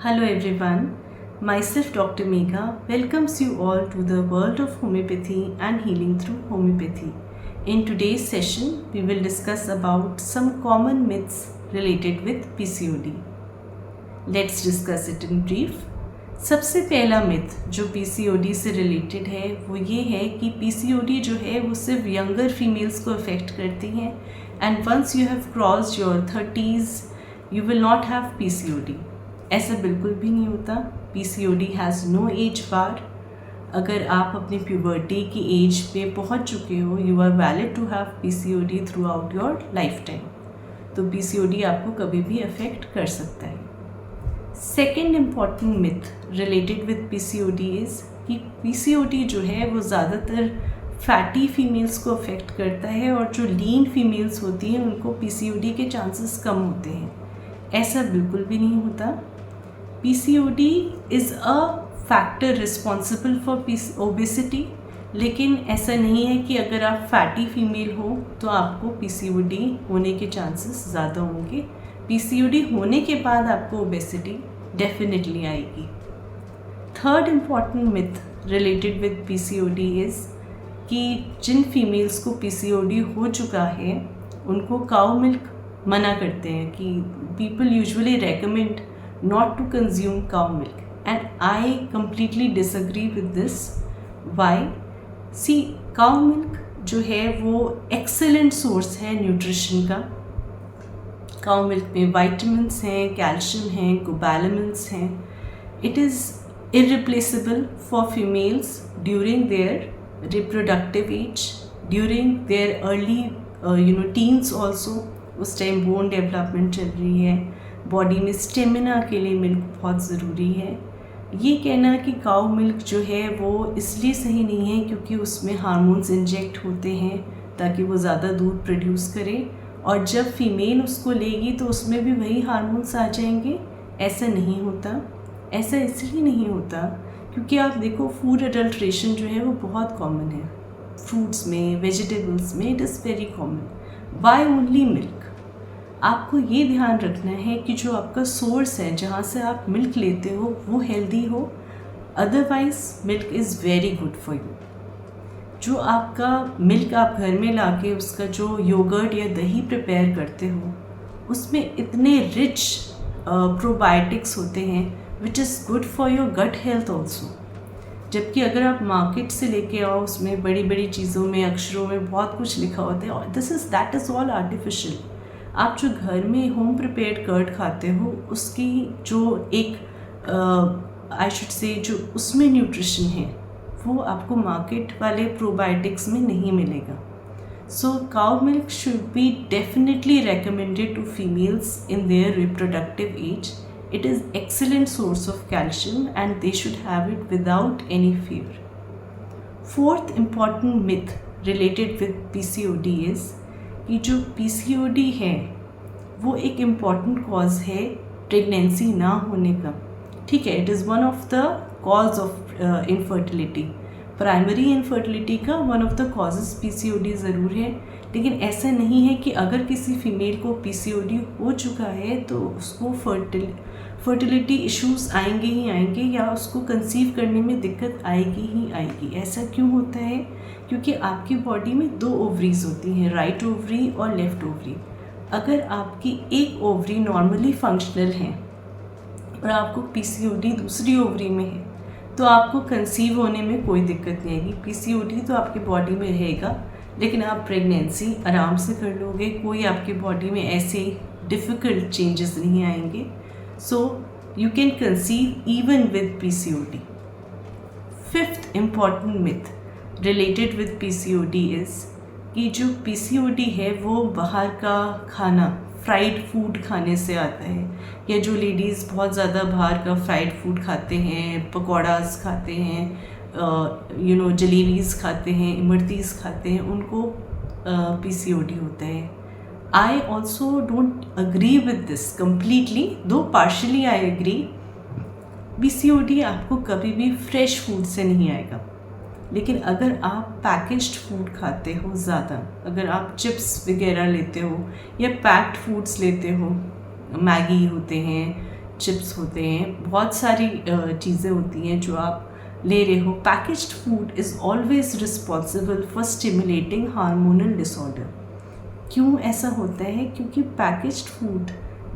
Hello everyone, myself Dr. Megha welcomes you all to the world of homeopathy and healing through homeopathy. In today's session, we will discuss about some common myths related with PCOD. Let's discuss it in brief. सबसे पहला myth जो PCOD से related है वो ये है कि PCOD जो है वो सिर्फ यंगर फीमेल्स को अफेक्ट करती हैं and once you have crossed your 30s you will not have PCOD. ऐसा बिल्कुल भी नहीं होता. PCOD has no age bar. अगर आप अपनी प्यूबर्टी की एज पे पहुंच चुके हो you are valid to have PCOD throughout your life time. तो PCOD आपको कभी भी अफेक्ट कर सकता है. Second important myth related with PCOD is कि PCOD जो है वो ज़्यादातर फैटी फीमेल्स को अफेक्ट करता है और जो लीन फीमेल्स होती हैं उनको PCOD के चांसेस कम होते हैं. ऐसा बिल्कुल भी नहीं होता. PCOD is a factor responsible for obesity, लेकिन ऐसा नहीं है कि अगर आप फैटी फीमेल हो तो आपको PCOD होने के चांसेस ज़्यादा होंगे. PCOD होने के बाद आपको ओबेसिटी डेफिनेटली आएगी. Third important myth related with PCOD is कि जिन फीमेल्स को PCOD हो चुका है उनको काऊ मिल्क मना करते हैं कि people usually recommend not to consume cow milk, and I completely disagree with this. Why? See, cow milk जो है वो excellent source है न्यूट्रिशन का. cow milk में vitamins हैं, कैल्शियम हैं, कोबैलामिन्स हैं. It is irreplaceable for females during their reproductive age, during their early teens also. उस टाइम बोन डेवलपमेंट चल रही है, बॉडी में स्टेमिना के लिए मिल्क बहुत ज़रूरी है. ये कहना कि काऊ मिल्क जो है वो इसलिए सही नहीं है क्योंकि उसमें हार्मोन्स इंजेक्ट होते हैं ताकि वो ज़्यादा दूध प्रोड्यूस करे, और जब फीमेल उसको लेगी तो उसमें भी वही हार्मोन्स आ जाएंगे. ऐसा नहीं होता. ऐसा इसलिए नहीं होता क्योंकि आप देखो फूड अडल्ट्रेशन जो है वो बहुत कॉमन है. फ्रूट्स में, वेजिटेबल्स में it is very common. Why only milk? आपको ये ध्यान रखना है कि जो आपका सोर्स है जहाँ से आप मिल्क लेते हो वो हेल्दी हो. Otherwise milk is very good for you. जो आपका मिल्क आप घर में लाके उसका जो योगर्ट या दही प्रिपेयर करते हो उसमें इतने रिच प्रोबायोटिक्स होते हैं which is good for your gut health also. जबकि अगर आप मार्केट से लेके आओ उसमें बड़ी बड़ी चीज़ों में अक्षरों में बहुत कुछ लिखा होता है और दैट इज़ ऑल आर्टिफिशियल. आप जो घर में होम प्रिपेयर्ड कर्ड खाते हो उसकी जो एक आई शुड से जो उसमें न्यूट्रिशन है वो आपको मार्केट वाले प्रोबायोटिक्स में नहीं मिलेगा. So cow milk should be definitely recommended to females in their reproductive age. It is excellent source of calcium and they should have it without any fear. Fourth important myth related with PCOD is कि जो PCOD है वो एक important cause है pregnancy ना होने का. ठीक है, it is one of the cause of infertility. Primary infertility का one of the causes PCOD ज़रूर है, लेकिन ऐसा नहीं है कि अगर किसी फीमेल को PCOD हो चुका है तो उसको फर्टिलिटी इश्यूज़ आएंगे ही आएंगे या उसको कंसीव करने में दिक्कत आएगी ही आएगी. ऐसा क्यों होता है? क्योंकि आपकी बॉडी में दो ओवरीज होती हैं, राइट ओवरी और लेफ़्ट ओवरी. अगर आपकी एक ओवरी नॉर्मली फंक्शनल है और आपको PCOD दूसरी ओवरी में है तो आपको कंसीव होने में कोई दिक्कत नहीं आएगी. PCOD तो आपकी बॉडी में रहेगा लेकिन आप प्रेगनेंसी आराम से कर लोगे. कोई आपकी बॉडी में ऐसे डिफ़िकल्ट चेंजेस नहीं आएंगे. So you can conceive even with PCOD. Fifth important myth related with PCOD is कि जो PCOD है वो बाहर का खाना, फ्राइड फूड खाने से आता है. या जो लेडीज़ बहुत ज़्यादा बाहर का फ्राइड फूड खाते हैं, पकौड़ास खाते हैं, जलेबीज़ खाते हैं, इमरतीज़ खाते हैं, उनको PCOD होता है. I also don't agree with this completely, दो पार्शली आई एग्री. PCOD आपको कभी भी फ्रेश फूड से नहीं आएगा. लेकिन अगर आप पैकेज्ड फूड खाते हो ज़्यादा, अगर आप चिप्स वगैरह लेते हो या पैक्ड फूड्स लेते हो, मैगी होते हैं चिप्स होते हैं, बहुत सारी चीज़ें होती हैं जो आप ले रहे हो. Packaged food is always responsible for stimulating hormonal disorder. क्यों ऐसा होता है? क्योंकि packaged food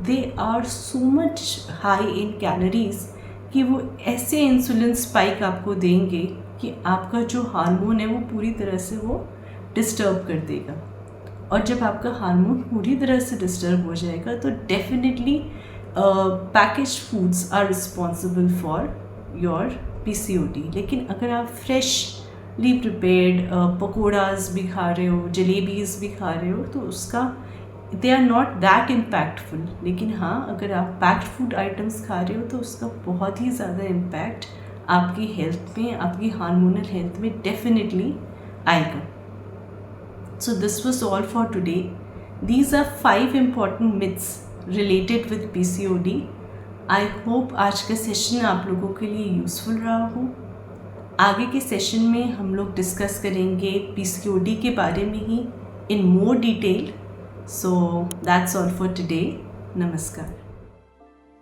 they are so much high in calories कि वो ऐसे इंसुलिन स्पाइक आपको देंगे कि आपका जो हार्मोन है वो पूरी तरह से वो डिस्टर्ब कर देगा. और जब आपका हार्मोन पूरी तरह से डिस्टर्ब हो जाएगा तो definitely packaged foods are responsible for your PCOD. लेकिन अगर आप फ्रेशली प्रिपेयर्ड पकौड़ाज भी खा रहे हो, जलेबीज़ भी खा रहे हो, तो उसका they are not that impactful. लेकिन हाँ, अगर आप पैक्ड फूड आइटम्स खा रहे हो तो उसका बहुत ही ज़्यादा इम्पैक्ट आपकी हेल्थ में, आपकी हार्मोनल हेल्थ में डेफिनेटली आएगा. So this was all for today. These are 5 important myths related with PCOD. I hope आज का सेशन आप लोगों के लिए यूज़फुल रहा हो. आगे के सेशन में हम लोग डिस्कस करेंगे PCOD के बारे में ही in more detail. So that's all for today. नमस्कार.